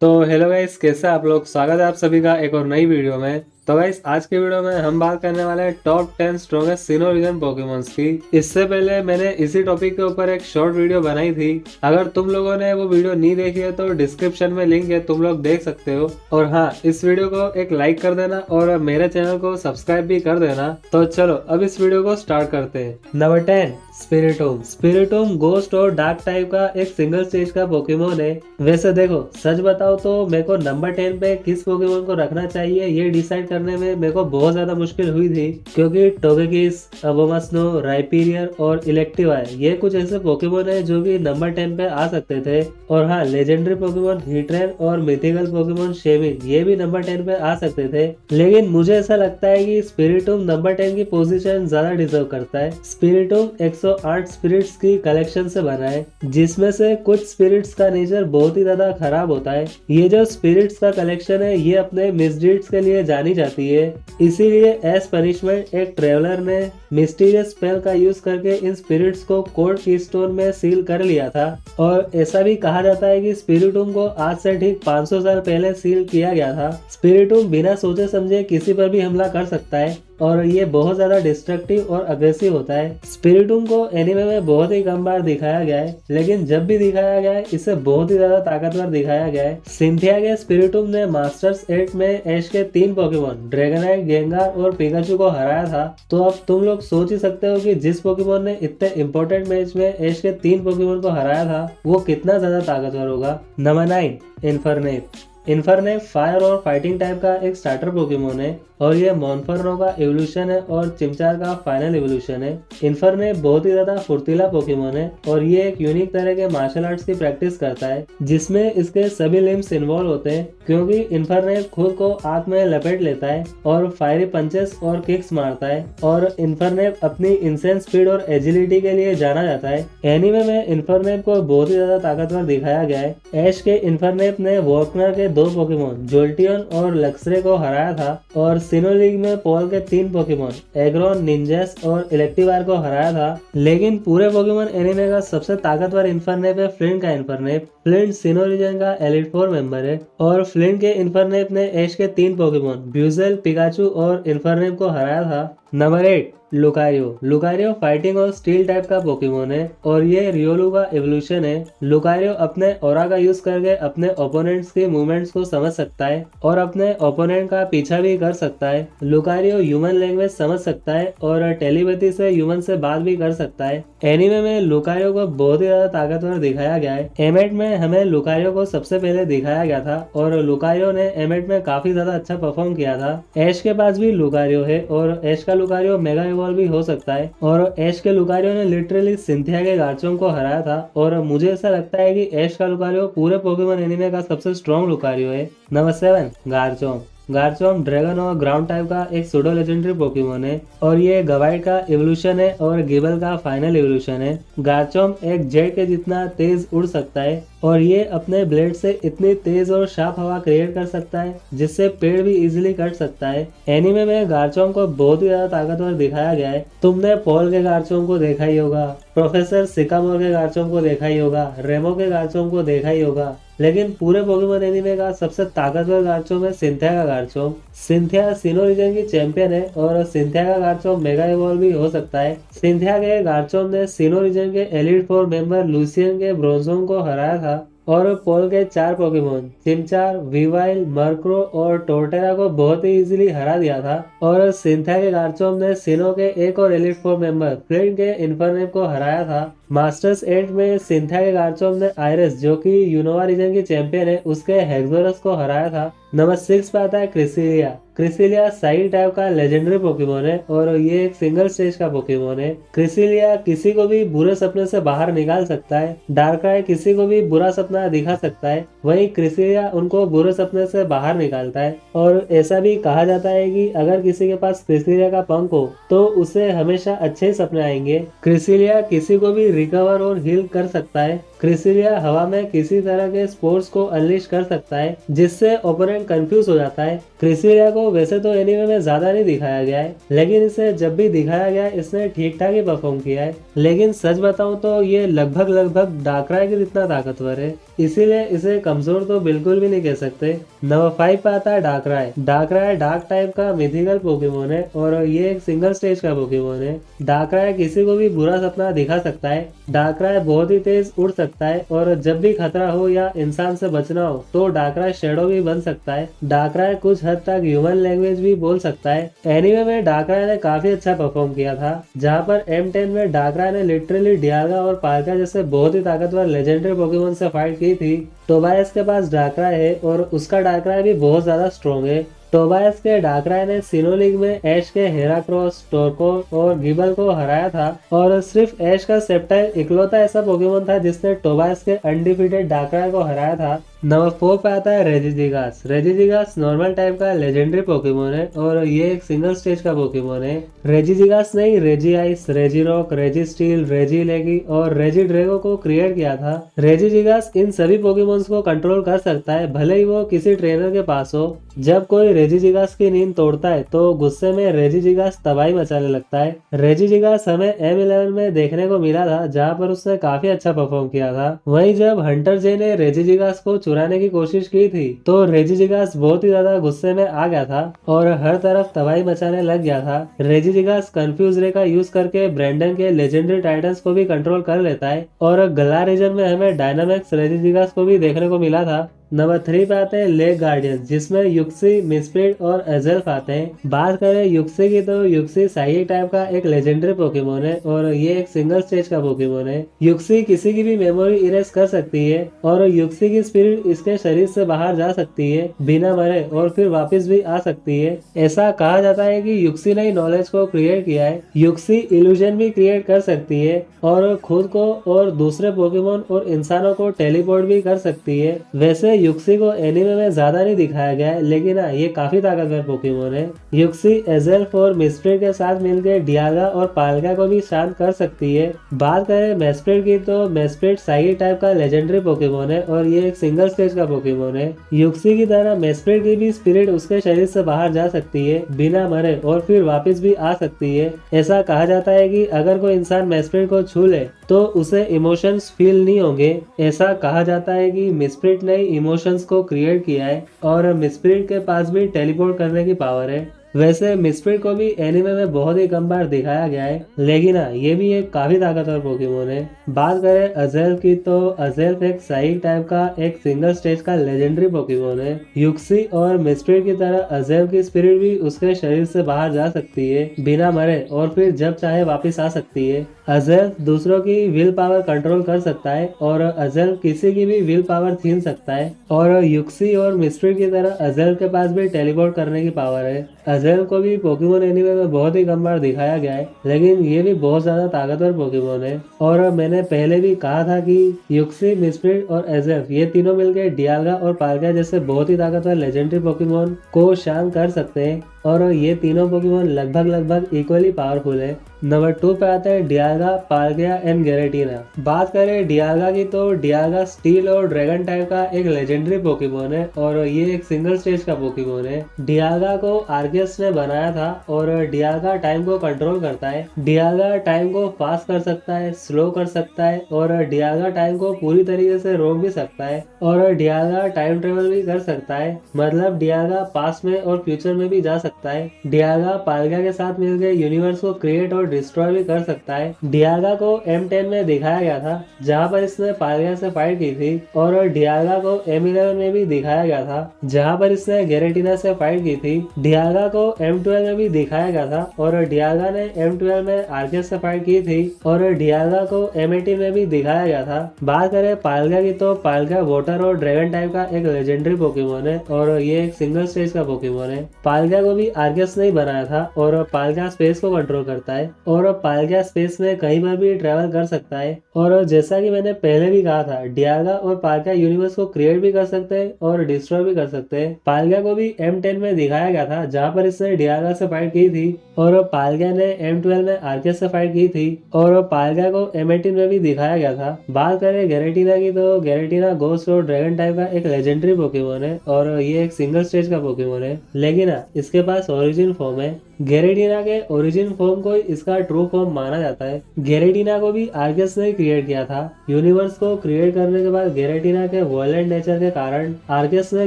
तो hello guys, कैसे आप लोग। स्वागत है आप सभी का एक और नई वीडियो में। तो गाइस, आज के वीडियो में हम बात करने वाले हैं टॉप 10 स्ट्रॉन्गेस्ट सिनो रीजन पोकेमॉन्स की। इससे पहले मैंने इसी टॉपिक के ऊपर एक शॉर्ट वीडियो बनाई थी। अगर तुम लोगों ने वो वीडियो नहीं देखी है तो डिस्क्रिप्शन में लिंक है, तुम लोग देख सकते हो। और हाँ, इस वीडियो को एक लाइक कर देना और मेरे चैनल को सब्सक्राइब भी कर देना। तो चलो अब इस वीडियो को स्टार्ट करते हैं। नंबर 10, स्पिरिटोम। स्पिरिटोम गोस्ट और डार्क टाइप का एक सिंगल स्टेज का पोकेमोन है। वैसे देखो, सच बताओ तो मेरे को नंबर 10 पे किस पोकेमोन को रखना चाहिए ये डिसाइड करने में मेरे को बहुत ज्यादा मुश्किल हुई थी, क्योंकि टोगेकिस, अबोमस्नो, राइपीरियर और इलेक्टिवाई ये कुछ ऐसे पोकेमोन है जो कि नंबर 10 पे आ सकते थे। और हाँ, लेजेंडरी पोकेमोन हीट्रेन और मिथिकल पोकेमोन शेमिन ये भी नंबर 10 पे आ सकते थे। लेकिन मुझे ऐसा लगता है कि स्पिरिटोम नंबर 10 की पोजीशन ज्यादा डिजर्व करता है। स्पिरिटोम 108 स्पिरिट्स की कलेक्शन से बना है, जिसमें से कुछ स्पिरिट्स का नेचर बहुत ही ज्यादा खराब होता है। ये जो स्पिरिट्स का कलेक्शन है ये अपने मिसडीड्स के लिए जानी जाती है। इसीलिए एज पनिशमेंट एक ट्रेवलर ने मिस्टीरियस स्पेल का यूज करके इन स्पिरिट्स को कोड की स्टोन में सील कर लिया था। और ऐसा भी कहा जाता है कि स्पिरिटोम को आज से ठीक 500 साल पहले सील किया गया था। स्पिरिटोम बिना सोचे समझे किसी पर भी हमला कर सकता है और ये बहुत ज्यादा डिस्ट्रक्टिव और अग्रेसिव होता है। स्पिरिटोम को एनिमे में बहुत ही कम बार दिखाया गया है, लेकिन जब भी दिखाया गया है इसे बहुत ही ज्यादा ताकतवर दिखाया गया है। सिंथिया के स्पिरिटोम ने मास्टर्स 8 में ऐश के 3 पोकेमोन ड्रैगनाइट, गेंगार और पिकाचू को हराया था। तो अब तुम लोग सोच ही सकते हो कि जिस पोकेमोन ने इतने इंपॉर्टेंट मैच में ऐश के 3 पोकेमोन को हराया था वो कितना ज्यादा ताकतवर होगा। Number 9, Infernape. इन्फर्नेप फायर और फाइटिंग टाइप का एक स्टार्टर पोकेमोन है और ये मॉन्फर्नो का एवोल्यूशन है और चिमचार का फाइनल एवोल्यूशन है। इन्फर्नेप बहुत ही ज्यादा फुर्तीला पोकेमोन है और ये एक यूनिक तरह के मार्शल आर्ट्स की प्रैक्टिस करता है, जिसमें इसके सभी लिम्स इन्वॉल्व होते हैं, क्योंकि इन्फर्नेप खुद को आग में लपेट लेता है और फायरी पंचेस और किक्स मारता है। और इन्फर्नेप अपनी इंसेंस स्पीड और एजिलिटी के लिए जाना जाता है। एनीमे में इन्फर्नेप को बहुत ही ज्यादा ताकतवर दिखाया गया है। ऐश के इन्फर्नेप ने वॉकनर के 2 पोकेमोन जोल्टियन और लक्सरे को हराया था और सिनो लीग में पॉल के 3 पोकेमोन एग्रोन, निंजेस और इलेक्टिवार को हराया था। लेकिन पूरे पोकेमोन एनिमे का सबसे ताकतवर इन्फर्नेप है फ्लिंट का इन्फर्नेप। फ्लिंट सिनो रीजन का एलिट 4 मेंबर है और फ्लिंट के इन्फर्नेप ने ऐश के 3 पोकेमोन ब्यूजेल, पिकाचू और इन्फर्नेप को हराया था। Number 8, Lucario. लुकारियो फाइटिंग और स्टील टाइप का पोकेमोन है और ये रियोलू का एवोल्यूशन है। लुकारियो अपने ऑरा का यूज करके अपने ओपोनेंट्स के मूवमेंट्स को समझ सकता है और अपने ओपोनेंट का पीछा भी कर सकता है। लुकारियो ह्यूमन लैंग्वेज समझ सकता है और टेलीपैथी से ह्यूमन से बात भी कर सकता है। एनीमे में लुकारियो को बहुत ही ज्यादा ताकतवर दिखाया गया है। एमेट में हमें लुकारियो को सबसे पहले दिखाया गया था और लुकारियो ने एमेट में काफी ज्यादा अच्छा परफॉर्म किया था। ऐश के पास भी लुकारियो है और ऐश का लुकारियो मेगा इवॉल्व भी हो सकता है। और ऐश के लुकारियो ने लिटरली सिंथिया के गार्चोम को हराया था और मुझे ऐसा लगता है कि ऐश का लुकारियो पूरे पोकेमोन एनीमे का सबसे स्ट्रॉन्ग लुकारियो है। नंबर 7, गार्चोम। गार्चोम ड्रैगन और ग्राउंड टाइप का एक सूडो लेजेंडरी पोकेमोन है और ये गवाइड का एवोल्यूशन है और गिबल का फाइनल एवोल्यूशन है। गार्चोम एक जेट के जितना तेज उड़ सकता है और ये अपने ब्लेड से इतनी तेज और शार्प हवा क्रिएट कर सकता है जिससे पेड़ भी इजीली कट सकता है। एनीमे में गार्चोम को बहुत ही ज्यादा ताकतवर दिखाया गया है। तुमने पॉल के गार्चोम को देखा ही होगा, प्रोफेसर सिकामोर के गार्चोम को देखा ही होगा, रेमो के गार्चोम को देखा ही होगा, लेकिन पूरे पोकेमोन एनीमे का सबसे ताकतवर गार्चोम है सिंथिया का गार्चोम। सिंथिया सिनो रीजन की चैंपियन है और सिंथिया का गार्चोम मेगा इवॉल्व भी हो सकता है। सिंथिया के गार्चोम ने सिनो रीजन के एलिट 4 मेंबर लूसियन के ब्रोंजोम को हराया था और पॉल के 4 पोकेमोन चिमचार, वीवाइल, मर्क्रो और टोर्टेरा को बहुत ही इजीली हरा दिया था। और सिंथिया के गार्चोम ने सिनो के एक और एलिट 4 मेंबर फ्लिंट के इन्फर्नेप को हराया था। मास्टर्स 8 में सिंथिया के गार्चोम ने आयरस, जो कि यूनोवा रीजन की चैंपियन है, उसके हेक्सोरस को हराया था। नंबर 6 पे आता है क्रिसिलिया। क्रिसिलिया साइड टाइप का लेजेंडरी पोकेमोन है और ये एक सिंगल स्टेज का पोकेमोन है। क्रिसिलिया किसी को भी बुरे सपने से बाहर निकाल सकता है। डार्कराय किसी को भी बुरा सपना दिखा सकता है, वहीं क्रिसिलिया उनको बुरे सपने से बाहर निकालता है। और ऐसा भी कहा जाता है कि अगर किसी के पास क्रिसिलिया का पंख हो तो उसे हमेशा अच्छे सपने आएंगे। क्रिसिलिया किसी को भी रिकवर और हील कर सकता है। क्रिसिलिया हवा में किसी तरह के स्पोर्ट्स को अनलीश कर सकता है जिससे ओपोनेंट कंफ्यूज हो जाता है। क्रिसिलिया को वैसे तो एनीमे में ज्यादा नहीं दिखाया गया है, लेकिन इसे जब भी दिखाया गया इसने ठीक ठाक ही परफॉर्म किया है। लेकिन सच बताऊं तो ये लगभग डार्कराय के जितना ताकतवर है, इसीलिए इसे कमजोर तो बिल्कुल भी नहीं कह सकते। नंबर 5 पे आता है डार्कराय। डार्कराय डार्क टाइप का मिथिकल पोकेमोन है और ये एक सिंगल स्टेज का पोकेमोन है। डार्कराय किसी को भी बुरा सपना दिखा सकता है। डार्कराय बहुत ही तेज उड़ सकता है और जब भी खतरा हो या इंसान से बचना हो तो डार्कराय शैडो भी बन सकता है। डार्कराय कुछ हद तक ह्यूमन लैंग्वेज भी बोल सकता है। एनीमे में डार्कराय ने काफी अच्छा परफॉर्म किया था, जहाँ पर M10 में डार्कराय ने लिटरली डियागा और पार्का जैसे बहुत ही ताकतवर लेजेंडरी पोकेमोन से फाइट की थी। टोबायस के पास डार्कराय है और उसका डार्कराय भी बहुत ज्यादा स्ट्रॉन्ग है। टोबायस के डार्कराय ने सिनो लीग में ऐश के हेराक्रोस, टोरको और गिबल को हराया था और सिर्फ ऐश का सेप्टाइल इकलौता ऐसा पोकेमोन था जिसने टोबायस के अनडिफीटेड डार्कराय को हराया था। नंबर 4 पे आता है रेजिजिगास। रेजिजिगास नॉर्मल टाइप का लेजेंडरी पोकेमोन है और ये एक सिंगल स्टेज का पोकेमोन है। रेजिजिगास ने रेजिआइस, रेजिरॉक, रेजिस्टील, रेजिलेगी और रेजिड्रेगो को क्रिएट किया था। रेजिजिगास इन सभी पोकेमोन्स को कंट्रोल कर सकता है, भले ही वो किसी ट्रेनर के पास हो। जब कोई रेजिजिगास की नींद तोड़ता है तो गुस्से में रेजिजिगास तबाही मचाने लगता है। रेजिजिगास हमें M11 में देखने को मिला था, जहाँ पर उसने काफी अच्छा परफॉर्म किया था। वहीं जब हंटर जे ने रेजिजिगास को चुराने की कोशिश की थी तो रेजिजिगास बहुत ही ज्यादा गुस्से में आ गया था और हर तरफ तबाही मचाने लग गया था। रेजिजिगास कंफ्यूज रे का यूज करके ब्रेंडन के लेजेंडरी टाइटन्स को भी कंट्रोल कर लेता है और गला रीजन में हमें डायनामिक्स रेजिजिगास को भी देखने को मिला था। नंबर 3 पे आते हैं लेक गार्डियंस, जिसमें युक्सी, मिस्प्रिट और एजेल्फ आते हैं। बात करें युक्सी की तो युक्सी साइकिक टाइप का एक लेजेंडरी पोकेमोन है और ये एक सिंगल स्टेज का पोकेमोन है। युक्सी किसी की भी मेमोरी इरेज कर सकती है और युक्सी की स्पिरिट इसके शरीर से बाहर जा सकती है बिना मरे और फिर वापस भी आ सकती है। ऐसा कहा जाता है कि युक्सी ने नॉलेज को क्रिएट किया है। युक्सी इल्यूजन भी क्रिएट कर सकती है और खुद को और दूसरे पोकेमोन और इंसानों को टेलीपोर्ट भी कर सकती है। वैसे युक्सी को एनीमे में ज्यादा नहीं दिखाया गया है, लेकिन हाँ ये काफी ताकतवर पोकेमोन है। युक्सी एजेल्फ और मिस्प्रिट के साथ मिलकर डियागा और पाल्का को भी शांत कर सकती है। बात करें मेस्प्रिट की तो मेस्प्रिट साइकिक टाइप का लेजेंडरी पोकेमोन है और ये एक सिंगल स्टेज का पोकेमोन है। युक्सी की तरह मेस्प्रिट की भी स्पिरिट उसके शरीर से बाहर जा सकती है बिना मरे और फिर वापस भी आ सकती है। ऐसा कहा जाता है कि अगर कोई इंसान मेस्प्रिट को छू ले तो उसे इमोशंस फील नहीं होंगे। ऐसा कहा जाता है कि मिस्प्रिट ने इमोशंस को क्रिएट किया है और मिस्प्रिट के पास भी टेलीपोर्ट करने की पावर है। वैसे मिस्प्रिट को भी एनिमे में बहुत ही कम बार दिखाया गया है, लेकिन हाँ ये भी एक काफी ताकतवर पोकेमोन है। बात करें अजेल्फ की तो अजेल्फ एक साइक टाइप का एक सिंगल स्टेज का लेजेंडरी पोकेमोन है। युक्सी और मिस्प्रिट की तरह अजेल्फ की स्पिरिट भी उसके शरीर से बाहर जा सकती है बिना मरे और फिर जब चाहे वापस आ सकती है। अजेल्फ दूसरों की विल पावर कंट्रोल कर सकता है और अजेल्फ किसी की भी विल पावर छीन सकता है और युक्सी और मिस्प्रिट की तरह अजेल्फ के पास भी टेलीपोर्ट करने की पावर है। अजेल्फ को भी पोकेमोन एनीमे में बहुत ही कम बार दिखाया गया है, लेकिन ये भी बहुत ज्यादा ताकतवर पोकेमोन है। और मैंने पहले भी कहा था कि युक्सी, मिस्प्रिट और अजेल्फ ये तीनों मिलकर डियाल्गा और पाल्का जैसे बहुत ही ताकतवर लेजेंडरी पोकेमोन को शांत कर सकते हैं और ये तीनों पोकेमोन लगभग इक्वली पावरफुल है। नंबर 2 पे आता है डियाल्गा, पाल्किया एंड गैरेटिना। बात करें डियाल्गा की तो डियाल्गा स्टील और ड्रैगन टाइप का एक लेजेंडरी पोकेमोन है और ये एक सिंगल स्टेज का पोकेमोन है। डियाल्गा को आर्कियस ने बनाया था और डियाल्गा टाइम को कंट्रोल करता है। डियाल्गा टाइम को फास्ट कर सकता है, स्लो कर सकता है और डियाल्गा टाइम को पूरी तरीके से रोक भी सकता है और डियाल्गा टाइम ट्रेवल भी कर सकता है। मतलब डियाल्गा पास्ट में और फ्यूचर में भी जा सकता है। डियाल्गा पाल्किया के साथ मिलकर यूनिवर्स को क्रिएट और डिस्ट्रॉय भी कर सकता है। डियाल्गा को M10 में दिखाया गया था, जहाँ पर इसने पाल्किया से फाइट की थी और डियाल्गा को M11 में भी दिखाया गया था, जहाँ पर इसने गैरेटिना से फाइट की थी। डियाल्गा को M12 में भी दिखाया गया था और डियाल्गा ने M12 में आर्कियस से फाइट की थी और डियाल्गा को M18 में भी दिखाया गया था। बात करें पाल्किया की तो पाल्किया वाटर और ड्रैगन टाइप का एक लेजेंडरी पोकेमोन है और ये एक सिंगल स्टेज का पोकेमोन है। पाल्किया को भी भी आर्कियस ने ही बनाया था और पालगा स्पेस को कंट्रोल करता है और पालगा स्पेस में कहीं पर भी ट्रेवल कर सकता है। और जैसा कि मैंने पहले भी कहा था, डियागा और पालगा यूनिवर्स को क्रिएट भी कर सकते हैं और डिस्ट्रॉय भी कर सकते हैं। पालगा को भी M10 में दिखाया गया था जहाँ पर इसने डियागा से फाइट की थी और पालगा ने M12 में आर्कियस से फाइट की थी और पालगा को M18 में भी दिखाया गया था। बात करें गैरेटिना की तो गैरेटिना गोस्ट और ड्रैगन टाइप का एक लेजेंडरी पोकेमोन है और ये एक सिंगल स्टेज का पोकेमोन है, लेकिन इसके पास ओरिजिन फॉर्म है। गैरेटिना के ओरिजिन फॉर्म को इसका ट्रू फॉर्म माना जाता है। गैरेटिना को भी आर्कियस ने क्रिएट किया था। यूनिवर्स को क्रिएट करने के बाद गैरेटिना के वायलेंट नेचर के कारण आर्कियस ने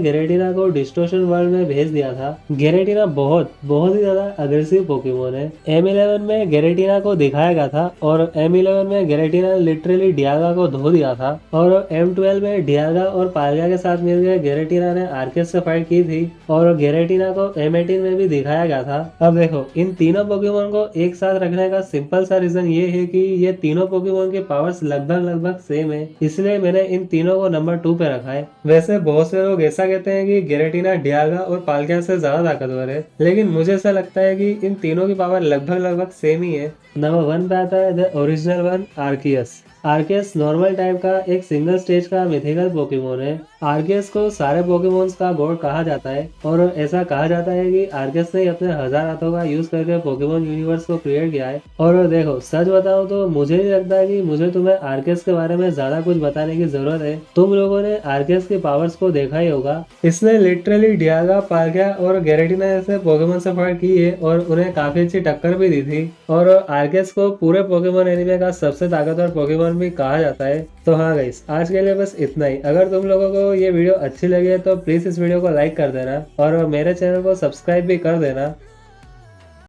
गैरेटिना को डिस्टोर्शन वर्ल्ड में भेज दिया था। गैरेटिना बहुत ही ज्यादा अग्रेसिव पोकेमोन है। M11 में गैरेटिना को दिखाया गया था और M11 में गैरेटिना ने लिटरली डियागा को धो दिया था और M12 में डियागा और पालगा के साथ मिलकर गैरेटिना ने आर्कियस से फाइट की थी और गैरेटिना को M18 में भी दिखाया गया था। अब देखो, इन तीनों पोकेमोन को एक साथ रखने का सिंपल सा रीजन ये है कि ये तीनों पोकेमोन के पावर्स लगभग सेम है, इसलिए मैंने इन तीनों को नंबर 2 पे रखा है। वैसे बहुत से लोग ऐसा कहते हैं कि गैरेटिना डियागा और पालगा से ज्यादा ताकतवर है, लेकिन मुझे ऐसा लगता है कि इन तीनों की पावर लगभग सेम ही है। नंबर 1 पे आता है the original one, Arceus. Arceus normal type का एक सिंगल स्टेज का मिथिकल पोकेमोन है। आर्कियस को सारे पोकेमोन्स का गॉड कहा जाता है और ऐसा कहा जाता है कि आर्कियस ने अपने 1000 हाथों का यूज करके पोकेमोन यूनिवर्स को क्रिएट किया है। और देखो, सच बताओ तो मुझे नहीं लगता है कि मुझे तुम्हें आर्कियस के बारे में ज्यादा कुछ बताने की जरूरत है। तुम लोगों ने आर्कियस के पावर्स को देखा ही होगा। इसने लिटरली डियागा, पालगा और गैरेटिना जैसे पोकेमोन से फाइट की है और उन्हें काफी अच्छी टक्कर भी दी थी और आर्कियस को पूरे पोकेमोन एनिमे का सबसे ताकतवर पोकेमोन भी कहा जाता है। तो हाँ गाइस, आज के लिए बस इतना ही। अगर तुम लोगों को ये वीडियो अच्छी लगी है तो प्लीज इस वीडियो को लाइक कर देना और मेरे चैनल को सब्सक्राइब भी कर देना।